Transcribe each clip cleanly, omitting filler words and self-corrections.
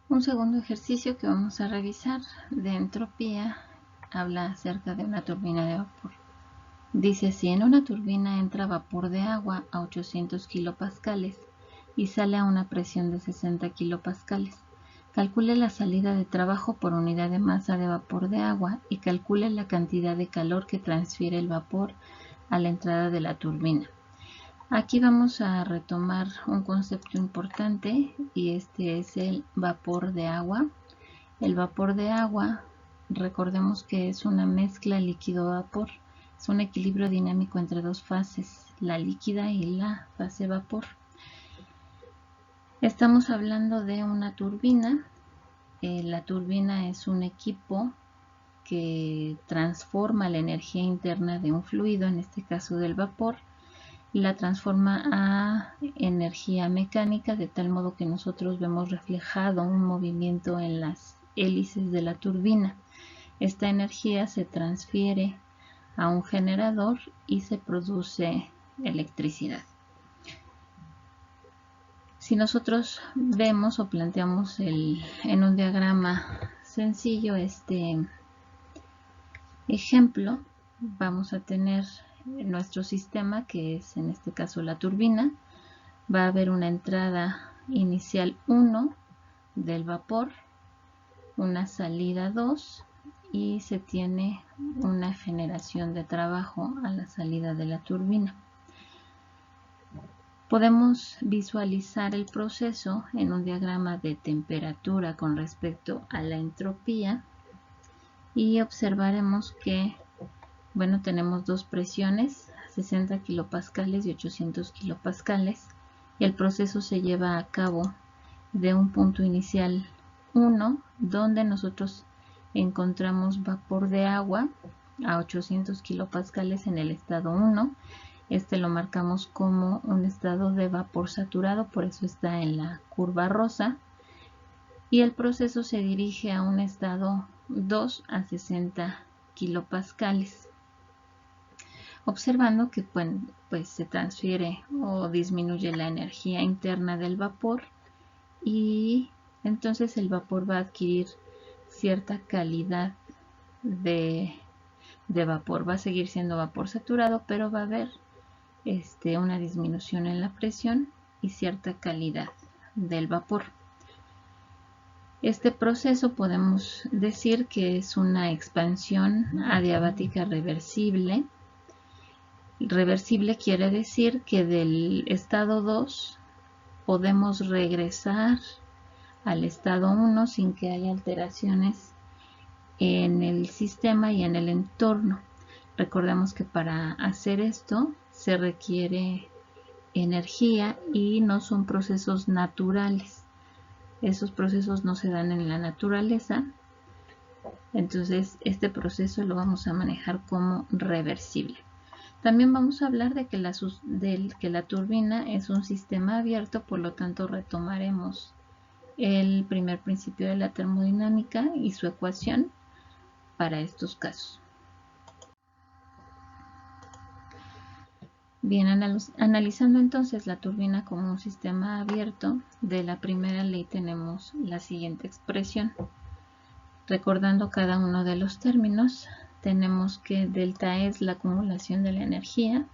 Un segundo ejercicio que vamos a revisar de entropía habla acerca de una turbina de vapor. Dice, si en una turbina entra vapor de agua a 800 kilopascales y sale a una presión de 60 kilopascales, calcule la salida de trabajo por unidad de masa de vapor de agua y calcule la cantidad de calor que transfiere el vapor a la entrada de la turbina. Aquí vamos a retomar un concepto importante y este es el vapor de agua. El vapor de agua, recordemos que es una mezcla líquido-vapor. Es un equilibrio dinámico entre dos fases, la líquida y la fase vapor. Estamos hablando de una turbina. La turbina es un equipo que transforma la energía interna de un fluido, en este caso del vapor, la transforma a energía mecánica, de tal modo que nosotros vemos reflejado un movimiento en las hélices de la turbina. Esta energía se transfiere a un generador y se produce electricidad. Si nosotros vemos o planteamos en un diagrama sencillo este ejemplo, vamos a tener nuestro sistema, que es en este caso la turbina. Va a haber una entrada inicial 1 del vapor, una salida 2 y se tiene una generación de trabajo a la salida de la turbina. Podemos visualizar el proceso en un diagrama de temperatura con respecto a la entropía y observaremos que tenemos dos presiones, 60 kilopascales y 800 kilopascales, y el proceso se lleva a cabo de un punto inicial 1, donde nosotros encontramos vapor de agua a 800 kilopascales en el estado 1. Este lo marcamos como un estado de vapor saturado, por eso está en la curva rosa, y el proceso se dirige a un estado 2 a 60 kilopascales. Observando que pues se transfiere o disminuye la energía interna del vapor y entonces el vapor va a adquirir cierta calidad de vapor. Va a seguir siendo vapor saturado, pero va a haber una disminución en la presión y cierta calidad del vapor. Este proceso podemos decir que es una expansión adiabática reversible. Reversible quiere decir que del estado 2 podemos regresar al estado 1 sin que haya alteraciones en el sistema y en el entorno. Recordemos que para hacer esto se requiere energía y no son procesos naturales. Esos procesos no se dan en la naturaleza. Entonces este proceso lo vamos a manejar como reversible. También vamos a hablar de que la turbina es un sistema abierto, por lo tanto retomaremos el primer principio de la termodinámica y su ecuación para estos casos. Bien, analizando entonces la turbina como un sistema abierto, de la primera ley tenemos la siguiente expresión. Recordando cada uno de los términos, tenemos que delta E es la acumulación de la energía,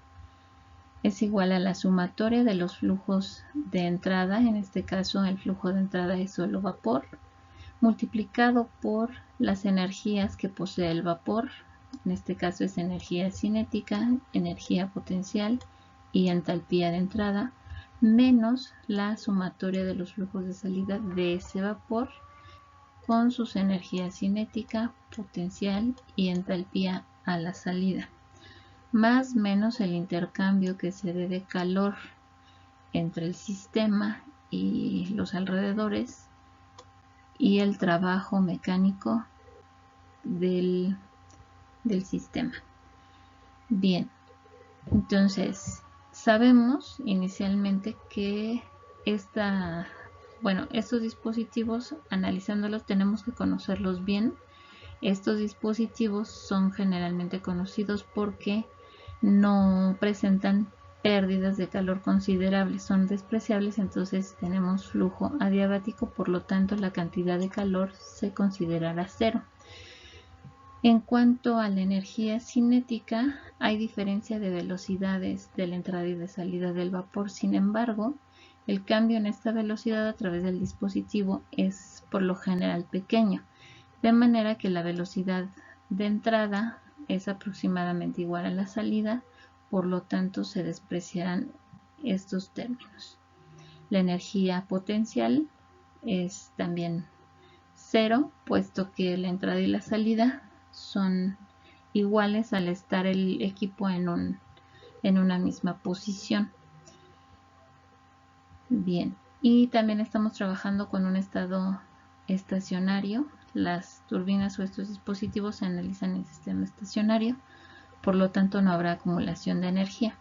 es igual a la sumatoria de los flujos de entrada, en este caso el flujo de entrada es solo vapor, multiplicado por las energías que posee el vapor, en este caso es energía cinética, energía potencial y entalpía de entrada, menos la sumatoria de los flujos de salida de ese vapor con sus energías cinética, potencial y entalpía a la salida, más menos el intercambio que se dé de calor entre el sistema y los alrededores y el trabajo mecánico del sistema. Bien, entonces sabemos inicialmente que estos dispositivos, analizándolos, tenemos que conocerlos bien. Estos dispositivos son generalmente conocidos porque no presentan pérdidas de calor considerables, son despreciables, entonces tenemos flujo adiabático, por lo tanto la cantidad de calor se considerará cero. En cuanto a la energía cinética, hay diferencia de velocidades de la entrada y de salida del vapor. Sin embargo, el cambio en esta velocidad a través del dispositivo es por lo general pequeño, de manera que la velocidad de entrada es aproximadamente igual a la salida, por lo tanto se despreciarán estos términos. La energía potencial es también cero, puesto que la entrada y la salida son iguales al estar el equipo en una misma posición. Bien, y también estamos trabajando con un estado estacionario. Las turbinas o estos dispositivos se analizan en sistema estacionario, por lo tanto no habrá acumulación de energía.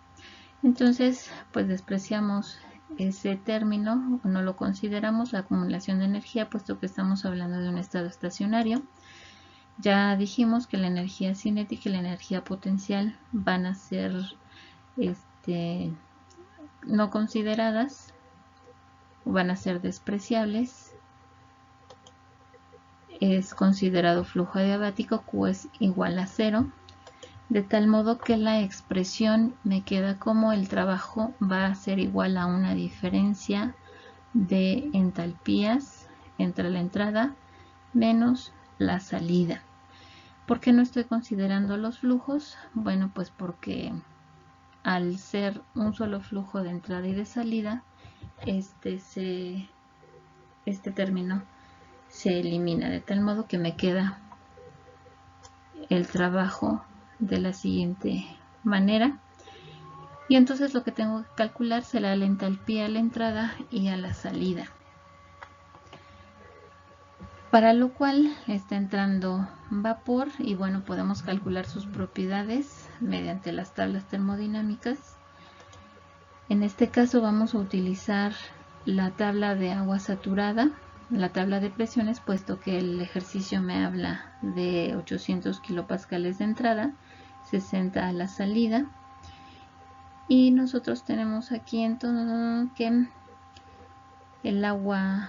Entonces, pues despreciamos ese término o no lo consideramos, la acumulación de energía, puesto que estamos hablando de un estado estacionario. Ya dijimos que la energía cinética y la energía potencial van a ser no consideradas, van a ser despreciables. Es considerado flujo adiabático, Q es igual a 0, de tal modo que la expresión me queda como el trabajo va a ser igual a una diferencia de entalpías entre la entrada menos la salida. ¿Por qué no estoy considerando los flujos? Bueno, pues porque al ser un solo flujo de entrada y de salida, este término se elimina, de tal modo que me queda el trabajo de la siguiente manera. Y entonces lo que tengo que calcular será la entalpía a la entrada y a la salida, para lo cual está entrando vapor y bueno, podemos calcular sus propiedades mediante las tablas termodinámicas. En este caso vamos a utilizar la tabla de agua saturada, la tabla de presiones, puesto que el ejercicio me habla de 800 kilopascales de entrada, 60 a la salida. Y nosotros tenemos aquí entonces que el agua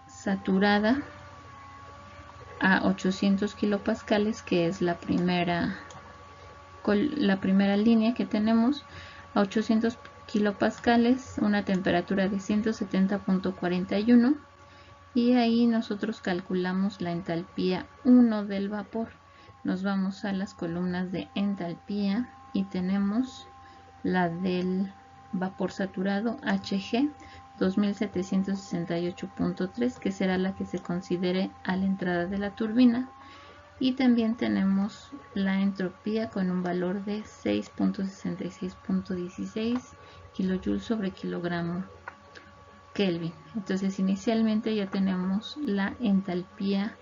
saturada a 800 kilopascales, que es la primera línea que tenemos, a 800 kilopascales, una temperatura de 170.41, y ahí nosotros calculamos la entalpía 1 del vapor. Nos vamos a las columnas de entalpía y tenemos la del vapor saturado Hg 2768.3, que será la que se considere a la entrada de la turbina, y también tenemos la entropía con un valor de 6.66.16 kJ sobre kilogramo Kelvin. Entonces inicialmente ya tenemos la entalpía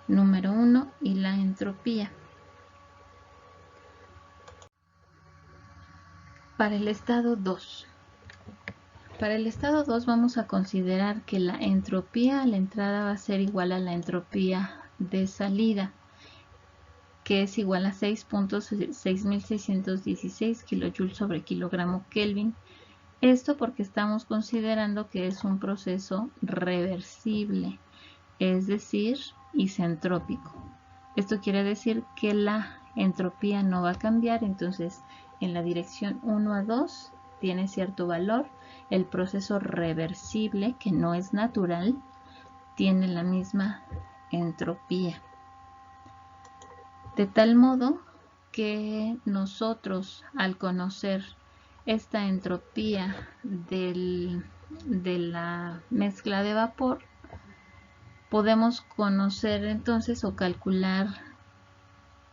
número 1 y la entropía. Para el estado 2. Para el estado 2 vamos a considerar que la entropía a la entrada va a ser igual a la entropía de salida, que es igual a 6.6616 kJ sobre kilogramo Kelvin. Esto porque estamos considerando que es un proceso reversible, es decir, isentrópico. Esto quiere decir que la entropía no va a cambiar, entonces en la dirección 1 a 2 tiene cierto valor. El proceso reversible, que no es natural, tiene la misma entropía. De tal modo que nosotros, al conocer esta entropía de la mezcla de vapor, podemos conocer entonces o calcular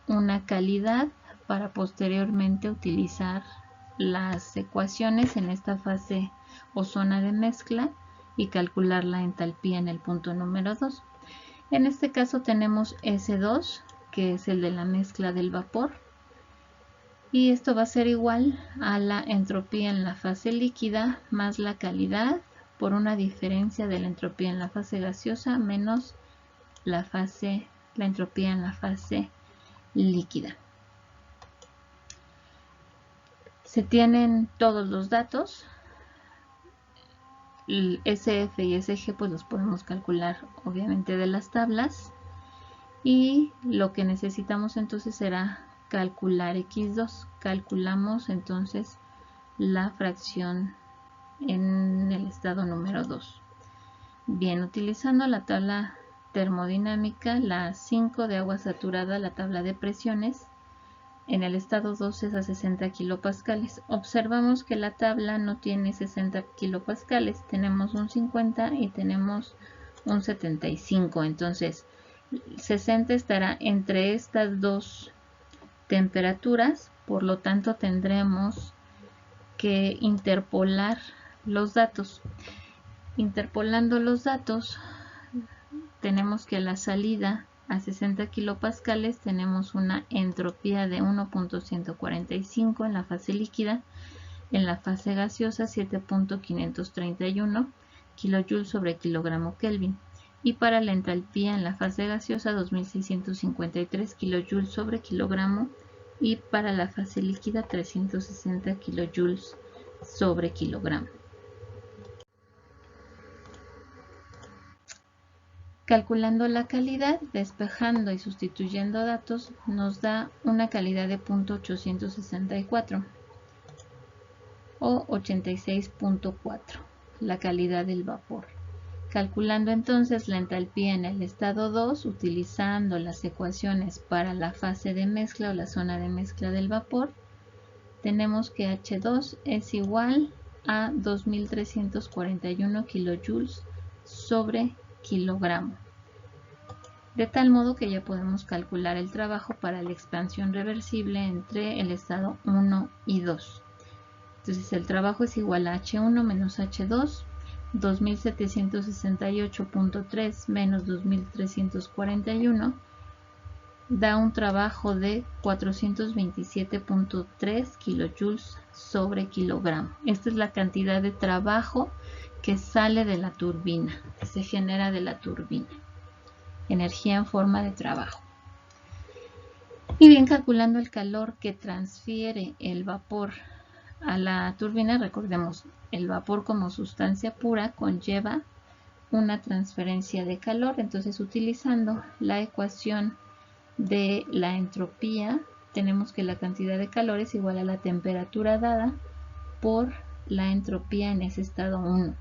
una calidad para posteriormente utilizar las ecuaciones en esta fase o zona de mezcla y calcular la entalpía en el punto número 2. En este caso tenemos S2, que es el de la mezcla del vapor, y esto va a ser igual a la entropía en la fase líquida más la calidad por una diferencia de la entropía en la fase gaseosa menos la entropía en la fase líquida. Se tienen todos los datos. El SF y SG pues los podemos calcular obviamente de las tablas. Y lo que necesitamos entonces será calcular x2. Calculamos entonces la fracción en el estado número 2. Bien, utilizando la tabla termodinámica, la 5 de agua saturada, la tabla de presiones, en el estado 2 es a 60 kilopascales. Observamos que la tabla no tiene 60 kilopascales, tenemos un 50 y tenemos un 75. Entonces, 60 estará entre estas dos temperaturas, por lo tanto tendremos que interpolar los datos. Interpolando los datos, tenemos que la salida a 60 kilopascales tenemos una entropía de 1.145 en la fase líquida, en la fase gaseosa 7.531 kilojoules sobre kilogramo Kelvin, y para la entalpía en la fase gaseosa 2653 kilojoules sobre kilogramo, y para la fase líquida 360 kilojoules sobre kilogramo. Calculando la calidad, despejando y sustituyendo datos, nos da una calidad de 0.864 o 86.4, la calidad del vapor. Calculando entonces la entalpía en el estado 2, utilizando las ecuaciones para la fase de mezcla o la zona de mezcla del vapor, tenemos que H2 es igual a 2341 kilojoules sobre kilogramo. De tal modo que ya podemos calcular el trabajo para la expansión reversible entre el estado 1 y 2. Entonces el trabajo es igual a H1 menos H2, 2768.3 menos 2341, da un trabajo de 427.3 kilojoules sobre kilogramo. Esta es la cantidad de trabajo que sale de la turbina, que se genera de la turbina. Energía en forma de trabajo. Y bien, calculando el calor que transfiere el vapor a la turbina, recordemos, el vapor como sustancia pura conlleva una transferencia de calor. Entonces, utilizando la ecuación de la entropía, tenemos que la cantidad de calor es igual a la temperatura dada por la entropía en ese estado 1.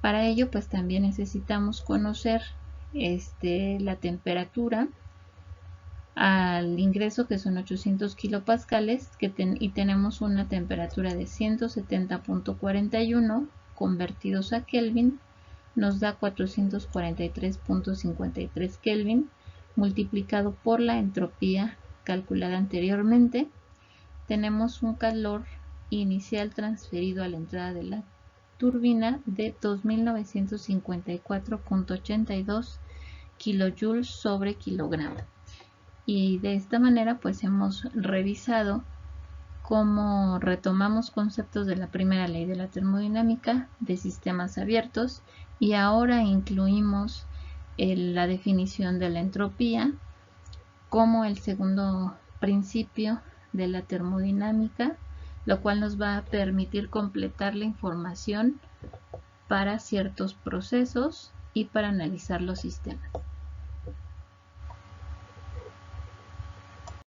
Para ello, pues también necesitamos conocer la temperatura al ingreso, que son 800 kilopascales, y tenemos una temperatura de 170.41 convertidos a Kelvin, nos da 443.53 Kelvin, multiplicado por la entropía calculada anteriormente. Tenemos un calor inicial transferido a la entrada de la turbina de 2954.82 kilojoules sobre kilogramo. Y de esta manera pues hemos revisado cómo retomamos conceptos de la primera ley de la termodinámica de sistemas abiertos, y ahora incluimos la definición de la entropía como el segundo principio de la termodinámica, lo cual nos va a permitir completar la información para ciertos procesos y para analizar los sistemas.